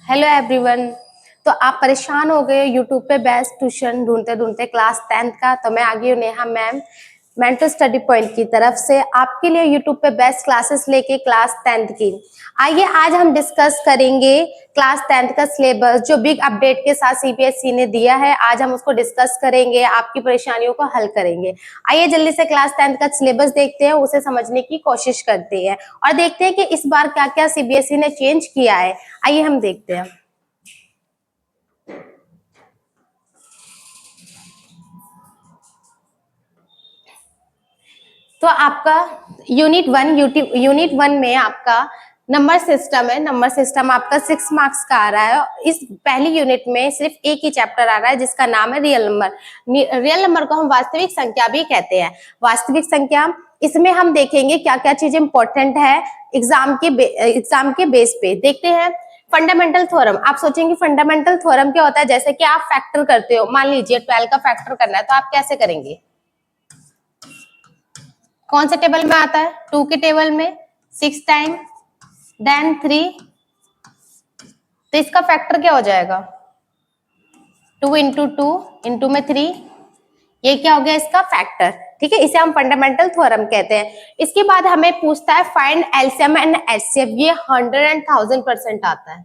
Hello everyone. तो आप परेशान हो गए यूट्यूब पे बेस्ट ट्यूशन ढूंढते ढूंढते क्लास 10th का। तो मैं आ गई हूँ Neha ma'am mental study point की तरफ से आपके लिए यूट्यूब पे बेस्ट क्लासेस लेके क्लास 10th की। आइए आज हम डिस्कस करेंगे क्लास 10th का सिलेबस जो बिग अपडेट के साथ सीबीएसई ने दिया है। आज हम उसको डिस्कस करेंगे, आपकी परेशानियों को हल करेंगे। आइए जल्दी से क्लास 10th का सिलेबस देखते हैं, उसे समझने की कोशिश करते हैं और देखते हैं कि इस बार क्या क्या सीबीएसई ने चेंज किया है। आइए हम देखते हैं। तो आपका यूनिट वन में आपका नंबर सिस्टम है। नंबर सिस्टम आपका 6 मार्क्स का आ रहा है। इस पहली यूनिट में सिर्फ एक ही चैप्टर आ रहा है जिसका नाम है रियल नंबर। रियल नंबर को हम वास्तविक संख्या भी कहते हैं। वास्तविक संख्या, इसमें हम देखेंगे क्या क्या चीज इंपॉर्टेंट है एग्जाम के बेस पे। देखते हैं फंडामेंटल थ्योरम। आप सोचेंगे फंडामेंटल थ्योरम क्या होता है? जैसे कि आप फैक्टर करते हो, मान लीजिए 12 का फैक्टर करना है तो आप कैसे करेंगे? कौन से टेबल में आता है? 2 के टेबल में 6 टाइम देन 3। तो इसका फैक्टर क्या हो जाएगा? 2 इंटू 2 इंटू में 3। ये क्या हो गया इसका फैक्टर। ठीक है, इसे हम फंडामेंटल थ्योरम कहते हैं। इसके बाद हमें पूछता है फाइंड एलसीएम एंड एचसीएफ। ये 100 and 1000% आता है।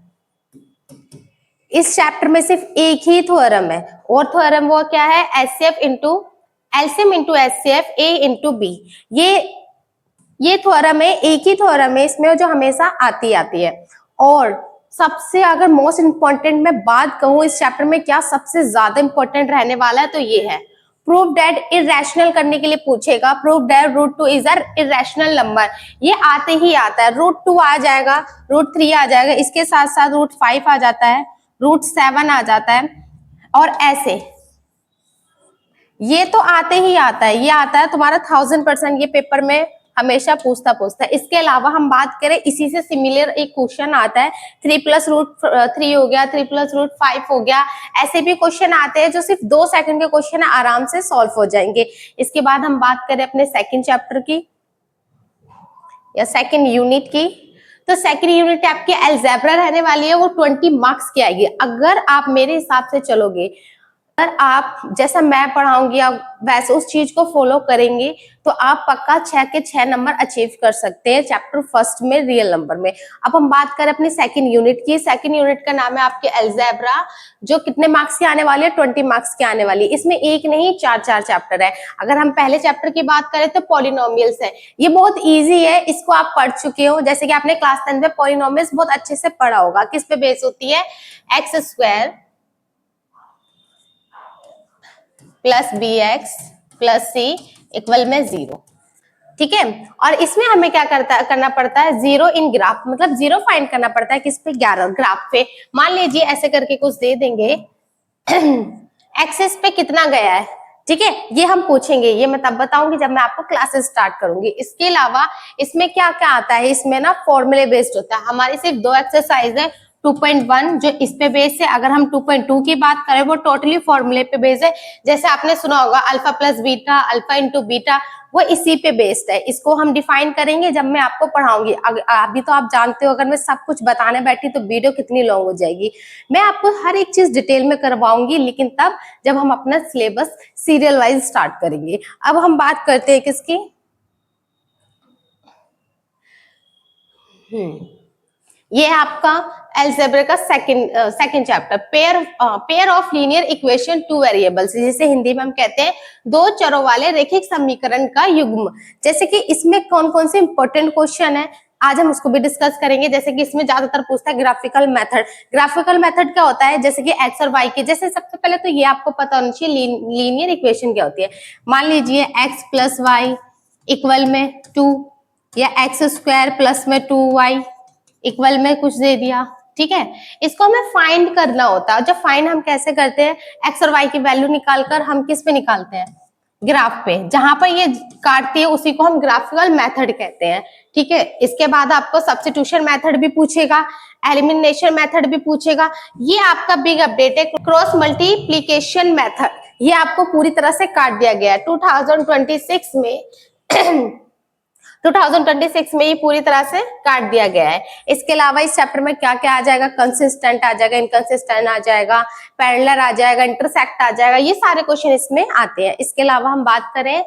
इस चैप्टर में सिर्फ एक ही थ्योरम है और थ्योरम वो क्या है? HCF into LCM into HCF A into B. ये थ्योरम है, एक ही थ्योरम है इसमें जो हमेशा आती है। और सबसे अगर मोस्ट इंपॉर्टेंट मैं बात कहूं इस चैप्टर में क्या सबसे ज्यादा इंपॉर्टेंट रहने वाला है तो ये है प्रूफ दैट इरेशनल करने के लिए पूछेगा। Proof that √2 is a irrational number. ये आते ही आता है। √2 आ जाएगा, √3 आ जाएगा, इसके साथ साथ √5 आ जाता है, √7 आ जाता है और ऐसे ये तो आते ही आता है। ये आता है तुम्हारा 1000%। ये पेपर में हमेशा पूछता है। इसके अलावा हम बात करें इसी से सिमिलर एक क्वेश्चन आता है 3 + √3 हो गया, 3 + √5 हो गया। ऐसे भी क्वेश्चन आते हैं जो सिर्फ 2 सेकंड के क्वेश्चन आराम से सॉल्व हो जाएंगे। इसके बाद हम बात करें अपने सेकंड चैप्टर की या सेकंड यूनिट की। तो सेकंड यूनिट आपकी अलजेब्रा रहने वाली है, वो 20 मार्क्स की आएगी। अगर आप मेरे हिसाब से चलोगे, अगर आप जैसा मैं पढ़ाऊंगी आप वैसे उस चीज को फॉलो करेंगे तो आप पक्का 6 के 6 नंबर अचीव कर सकते हैं चैप्टर फर्स्ट में रियल नंबर में। अब हम बात करें अपनी सेकंड यूनिट की। सेकंड यूनिट का नाम है आपके अलजेब्रा, जो कितने मार्क्स की आने वाली है? 20 मार्क्स की आने वाली है। इसमें एक नहीं 4 चैप्टर है। अगर हम पहले चैप्टर की बात करें तो पॉलिनोमियल्स है। ये बहुत ईजी है, इसको आप पढ़ चुके हो। जैसे कि आपने क्लास 10 में पॉलिनोमियल्स बहुत अच्छे से पढ़ा होगा। किस पे बेस होती है? x² + bx + c इक्वल में 0। ठीक है, और इसमें हमें क्या करना पड़ता है? 0 इन ग्राफ, मतलब 0 फाइंड करना पड़ता है। किस पे? 11 ग्राफ पे। मान लीजिए ऐसे करके कुछ दे देंगे एक्सेस पे कितना गया है। ठीक है, ये हम पूछेंगे, ये मैं तब बताऊंगी जब मैं आपको क्लासेस स्टार्ट करूंगी। इसके अलावा इसमें क्या क्या आता है? इसमें ना फॉर्मूले बेस्ड होता है। हमारी सिर्फ 2 एक्सरसाइज है। 2.1 जो इस पे बेस है। अगर हम 2.2 की बात करें वो टोटली फॉर्मूले पे बेस है। जैसे आपने सुना होगा alpha plus beta, alpha into beta, वो इसी पे बेस्ड है। इसको हम डिफाइन करेंगे जब मैं आपको पढ़ाऊंगी। अभी तो आप जानते हो अगर मैं सब कुछ बताने बैठी तो वीडियो कितनी लॉन्ग हो जाएगी। मैं आपको हर एक चीज डिटेल में करवाऊंगी, लेकिन तब जब हम अपना सिलेबस सीरियल वाइज स्टार्ट करेंगे। अब हम बात करते हैं किसकी? ये है आपका अलजेब्रा का second chapter, pair of linear equation 2 variables, जिसे हिंदी में हम कहते हैं 2 चरों वाले रैखिक समीकरण का युग्म। जैसे कि इसमें कौन कौन से इंपॉर्टेंट क्वेश्चन है आज हम उसको भी डिस्कस करेंगे। जैसे कि इसमें ज्यादातर पूछता है ग्राफिकल मेथड। ग्राफिकल मेथड क्या होता है? जैसे कि एक्स और वाई के, जैसे सबसे पहले तो ये आपको पता होना चाहिए लीनियर इक्वेशन क्या होती है। मान लीजिए x + y इक्वल में 2 या x² प्लस में 2y इक्वल में कुछ दे दिया। ठीक है, इसको हमें फाइंड करना होता है। जब फाइंड हम कैसे करते हैं? एक्स और वाई की वैल्यू निकालकर हम किस पे निकालते हैं? ग्राफ पे। जहां पर ये काटती है उसी को हम ग्राफिकल मेथड कहते हैं। ठीक है, इसके बाद आपको सब्स्टिट्यूशन मेथड भी पूछेगा, एलिमिनेशन मेथड भी पूछेगा। ये आपका बिग अपडेट है क्रॉस मल्टीप्लीकेशन मेथड। ये आपको पूरी तरह से काट दिया गया है 2026 में 2026 में ये पूरी तरह से काट दिया गया है। इसके अलावा इस चैप्टर में क्या क्या आ जाएगा, कंसिस्टेंट आ जाएगा, इनकंसिस्टेंट आ जाएगा, पैरेलल आ जाएगा, इंटरसेक्ट आ जाएगा, ये सारे क्वेश्चन इसमें आते हैं। इसके अलावा हम बात करें,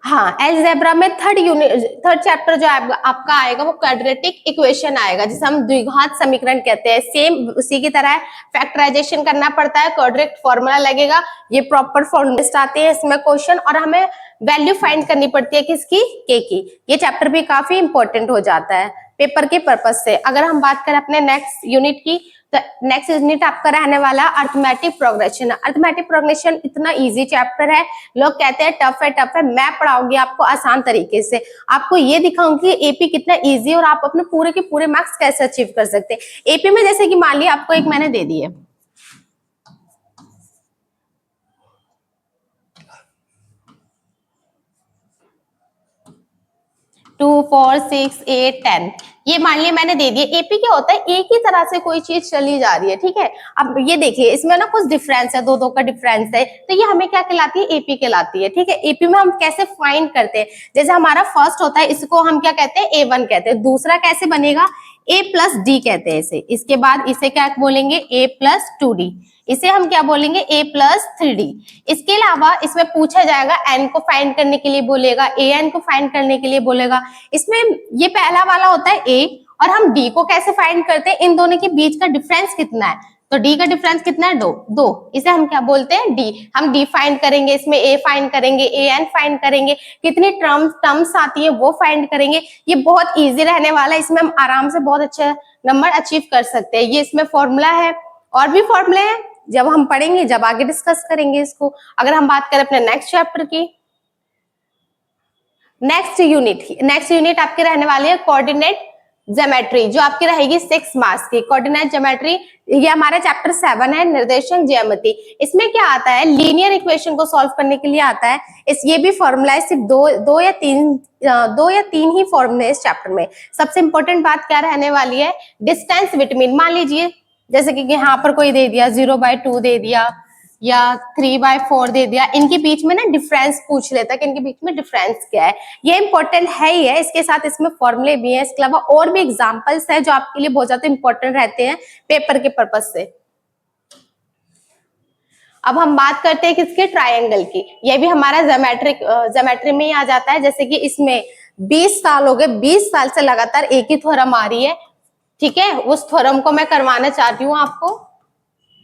हाँ, अलजेब्रा में थर्ड चैप्टर जो आपका आएगा वो क्वाड्रेटिक इक्वेशन आएगा, जिसे हम द्विघात समीकरण कहते हैं। सेम उसी की तरह फैक्टराइजेशन करना पड़ता है, क्वाड्रेटिक फॉर्मूला लगेगा, ये प्रॉपर फॉर्मूलिस्ट आते हैं इसमें क्वेश्चन, और हमें वैल्यू फाइंड करनी पड़ती है किसकी, के की। ये चैप्टर भी काफी इंपॉर्टेंट हो जाता है पेपर के पर्पज से। अगर हम बात करें अपने नेक्स्ट यूनिट की, तो नेक्स्ट यूनिट आपका रहने वाला अर्थमेटिक प्रोग्रेशन। अर्थमेटिक प्रोग्रेशन इतना इजी चैप्टर है, लोग कहते हैं टफ है, मैं पढ़ाऊंगी आपको आसान तरीके से, आपको ये दिखाऊंगी एपी कितना इजी है और आप अपने पूरे के पूरे मार्क्स कैसे अचीव कर सकते हैं। एपी में जैसे कि मान लिया आपको एक मैंने दे दी है, 2, 4, 6, 8, 10, ये मान लिया मैंने दे दिया। एपी क्या होता है, एक ही तरह से कोई चीज चली जा रही है, ठीक है। अब ये देखिए इसमें ना कुछ डिफरेंस है, दो का डिफरेंस है, तो ये हमें क्या कहलाती है, एपी कहलाती है, ठीक है। एपी में हम कैसे फाइंड करते हैं, जैसे हमारा फर्स्ट होता है, इसको हम क्या कहते हैं, A1 कहते हैं। दूसरा कैसे बनेगा, A+D कहते हैं इसे। इसके बाद इसे क्या बोलेंगे, A+2D। इसे हम क्या बोलेंगे, A+3D। इसके अलावा इसमें पूछा जाएगा, n को फाइंड करने के लिए बोलेगा, an को फाइंड करने के लिए बोलेगा। इसमें ये पहला वाला होता है a, और हम d को कैसे फाइंड करते हैं, इन दोनों के बीच का डिफरेंस कितना है, तो d का डिफरेंस कितना है, दो। इसे हम क्या बोलते हैं, d। हम d फाइंड करेंगे, इसमें a फाइंड करेंगे, an फाइंड करेंगे, कितनी टर्म्स आती है वो फाइंड करेंगे। ये बहुत इजी रहने वाला है, इसमें हम आराम से बहुत अच्छे नंबर अचीव कर सकते हैं। ये इसमें फॉर्मूला है, और भी फॉर्मूले हैं, जब हम पढ़ेंगे, जब आगे डिस्कस करेंगे इसको। अगर हम बात करें अपने नेक्स्ट चैप्टर की, नेक्स्ट यूनिट आपके रहने वाली है कोऑर्डिनेट ज्योमेट्री, जो आपकी रहेगी 6 मार्क्स की। कोऑर्डिनेट ज्योमेट्री ये हमारा चैप्टर 7 है, निर्देशांक ज्यामिति। इसमें क्या आता है, लीनियर इक्वेशन को सॉल्व करने के लिए आता है। ये भी फॉर्मूला है, सिर्फ दो या तीन ही फॉर्मूले इस चैप्टर में। सबसे इंपॉर्टेंट बात क्या रहने वाली है, डिस्टेंस बिटवीन। मान लीजिए जैसे कि यहाँ पर कोई दे दिया 0/2 दे दिया, या 3/4 दे दिया, इनके बीच में ना डिफरेंस पूछ लेता है कि इनके बीच में डिफरेंस क्या है। ये इंपॉर्टेंट है ही है, इसके साथ इसमें फॉर्मूले भी हैं। इसके अलावा और भी एग्जांपल्स है जो आपके लिए बहुत ज्यादा इंपॉर्टेंट रहते हैं पेपर के पर्पज से। अब हम बात करते हैं किसके, ट्रायंगल की। ये भी हमारा ज्योमेट्री में ही आ जाता है। जैसे कि इसमें 20 साल हो गए, 20 साल से लगातार एक ही थ्योरम आ रही है, ठीक है। उस थ्योरम को मैं करवाना चाहती हूँ आपको,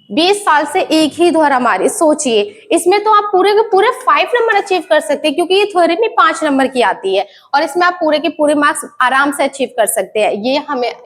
20 साल से एक ही थ्योरम आ रही है। सोचिए इसमें तो आप पूरे के पूरे 5 नंबर अचीव कर सकते हैं, क्योंकि ये थ्योरम ही 5 नंबर की आती है, और इसमें आप पूरे के पूरे मार्क्स आराम से अचीव कर सकते हैं।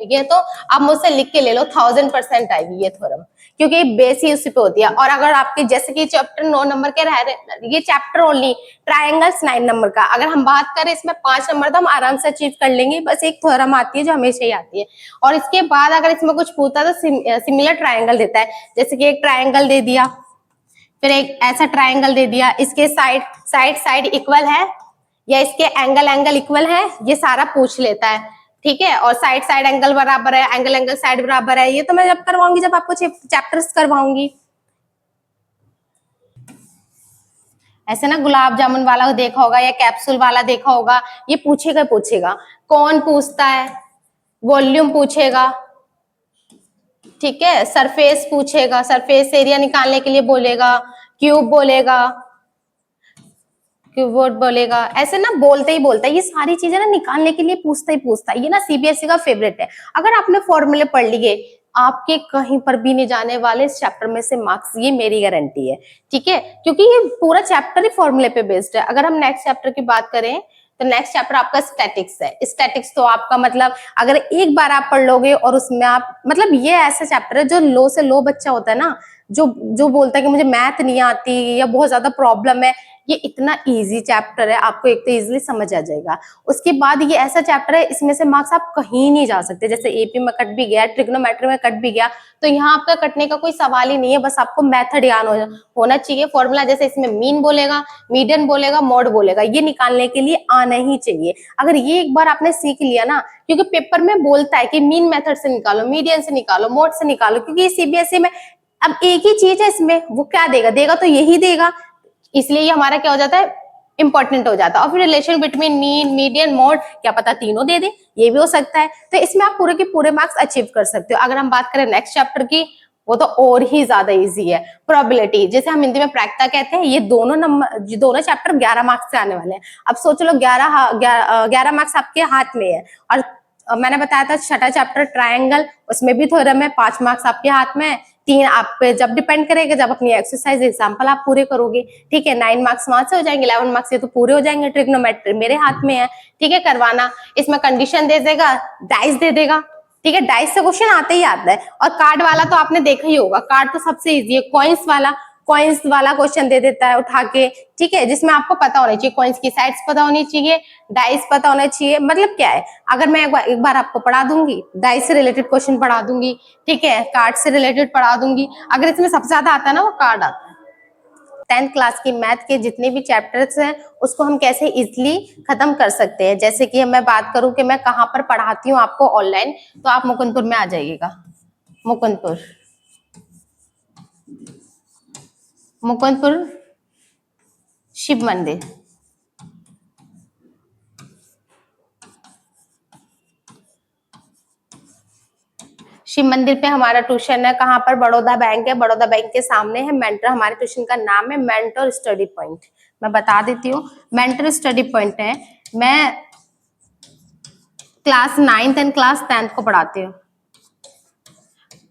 ये तो आप मुझसे लिख के ले लो, 1000% आएगी ये थ्योरम, क्योंकि बेस ही उसी पे होती है। और अगर आपके जैसे कि चैप्टर 9 नंबर के रह रहे, ये चैप्टर ओनली ट्रायंगल्स 9 नंबर का, अगर हम बात करें इसमें 5 नंबर तो हम आराम से अचीव कर लेंगे। बस एक थ्योरम आती है जो हमेशा ही आती है, और इसके बाद अगर इसमें कुछ पूछता है तो सिमिलर ट्रायंगल देता है। जैसे कि एक ट्रायंगल दे दिया, फिर एक ऐसा ट्रायंगल दे दिया, इसके साइड इक्वल है, या इसके एंगल इक्वल है, ये सारा पूछ लेता है, ठीक है। और साइड एंगल बराबर है, एंगल साइड बराबर है। ये तो मैं जब करवाऊंगी, जब आपको चैप्टर्स करवाऊंगी। ऐसे ना गुलाब जामुन वाला देखा होगा, या कैप्सूल वाला देखा होगा, ये पूछेगा। कौन पूछता है, वॉल्यूम पूछेगा, ठीक है। सरफेस पूछेगा, सरफेस एरिया निकालने के लिए बोलेगा, क्यूब बोलेगा, ऐसे ना बोलते ही बोलता है। ये सारी चीजें ना निकालने के लिए पूछता है। ये ना सीबीएसई का फेवरेट है। अगर आपने फॉर्मूले पढ़ लिए, आपके कहीं पर भी नहीं जाने वाले इस चैप्टर में से मार्क्स, ये मेरी गारंटी है, ठीक है। क्योंकि ये पूरा चैप्टर ही फॉर्मूले पे बेस्ड है। अगर हम नेक्स्ट चैप्टर की बात करें, तो नेक्स्ट चैप्टर आपका स्टैटिक्स है। स्टैटिक्स तो आपका मतलब अगर एक बार आप पढ़ लोगे, और उसमें आप मतलब ये ऐसा चैप्टर है जो लो से लो बच्चा होता है ना, जो बोलता है कि मुझे मैथ नहीं आती या बहुत ज्यादा प्रॉब्लम है, ये इतना इजी चैप्टर है, आपको एक तो इजीली समझ आ जाएगा। उसके बाद ये ऐसा चैप्टर है, इसमें से मार्क्स आप कहीं नहीं जा सकते। जैसे एपी में कट भी गया, ट्रिग्नोमेट्री में कट भी गया, तो यहाँ आपका कटने का कोई सवाल ही नहीं है। बस आपको मेथड याद होना चाहिए। फॉर्मूला जैसे इसमें मीन बोलेगा, मीडियन बोलेगा, मोड बोलेगा, ये निकालने के लिए आना ही चाहिए। अगर ये एक बार आपने सीख लिया ना, क्योंकि पेपर में बोलता है कि मीन मेथड से निकालो, मीडियन से निकालो, मोड से निकालो, क्योंकि सीबीएसई में अब एक ही चीज है इसमें, वो क्या देगा तो यही देगा। इसलिए ये हमारा क्या हो जाता है, इंपॉर्टेंट हो जाता है। और फिर relation between mean, median, mode, क्या पता तीनों दे दे, ये भी हो सकता है। तो इसमें आप पूरे के पूरे मार्क्स अचीव कर सकते हो। अगर हम बात करें नेक्स्ट चैप्टर की, वो तो और ही ज्यादा इजी है। प्रोबेबिलिटी, जैसे हम हिंदी में प्रायिकता कहते हैं, ये दोनों नंबर, दोनों चैप्टर 11 मार्क्स से आने वाले हैं। अब सोच लो 11 मार्क्स आपके हाथ में है। और मैंने बताया था छठा चैप्टर ट्रायंगल, उसमें भी थ्योरम है, 5 मार्क्स आपके हाथ में है। 3 आप पे जब डिपेंड करेगा, जब अपनी एक्सरसाइज एग्जाम्पल आप पूरे करोगे, ठीक है। 9 मार्क्स वहां से हो जाएंगे, 11 मार्क्स ये तो पूरे हो जाएंगे। ट्रिग्नोमेट्री मेरे हाथ में है, ठीक है, करवाना। इसमें कंडीशन दे देगा, डाइस दे देगा, ठीक है। डाइस से क्वेश्चन आते ही आता है। और कार्ड वाला तो आपने देखा ही होगा, कार्ड तो सबसे इजी है। कॉइन्स वाला क्वेश्चन दे देता है उठा के, ठीक है, जिसमें आपको पता होना चाहिए, कॉइन्स की साइड्स पता होनी चाहिए, डाइस पता होना चाहिए। मतलब क्या है, अगर मैं एक बार आपको पढ़ा दूंगी, डाइस से रिलेटेड क्वेश्चन पढ़ा दूंगी, ठीक है, कार्ड से रिलेटेड पढ़ा दूंगी। अगर इसमें सबसे ज्यादा आता है ना, वो कार्ड आता है। 10th क्लास की मैथ के जितने भी चैप्टर्स हैं, उसको हम कैसे इजिली खत्म कर सकते हैं। जैसे कि मैं बात करूं कि मैं कहाँ पर पढ़ाती हूँ आपको ऑनलाइन, तो आप मुकुंदपुर में आ जाइएगा। मुकुंदपुर शिव मंदिर, शिव मंदिर पे हमारा ट्यूशन है। कहाँ पर? बड़ौदा बैंक है, बड़ौदा बैंक के सामने है मेंटर। हमारे ट्यूशन का नाम है मेंटर स्टडी पॉइंट। मैं बता देती हूँ, मेंटर स्टडी पॉइंट है। मैं class 9th and class 10th को पढ़ाती हूँ।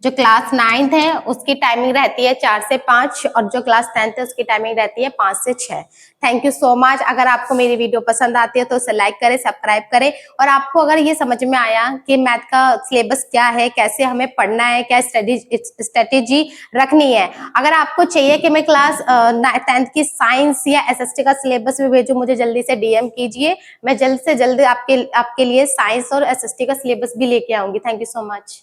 जो क्लास 9th है उसकी टाइमिंग रहती है 4 से 5, और जो क्लास 10th है उसकी टाइमिंग रहती है 5 से 6। Thank you so much. अगर आपको मेरी वीडियो पसंद आती है तो उसे लाइक करें, सब्सक्राइब करें। और आपको अगर ये समझ में आया कि मैथ का सिलेबस क्या है, कैसे हमें पढ़ना है, क्या स्ट्रेटेजी रखनी है, अगर आपको चाहिए कि मैं क्लास 10th की साइंस या SST का सिलेबस भी भेजूं, मुझे जल्दी से DM कीजिए। मैं जल्द से जल्द आपके लिए साइंस और SST का सिलेबस भी लेके आऊंगी। Thank you so much.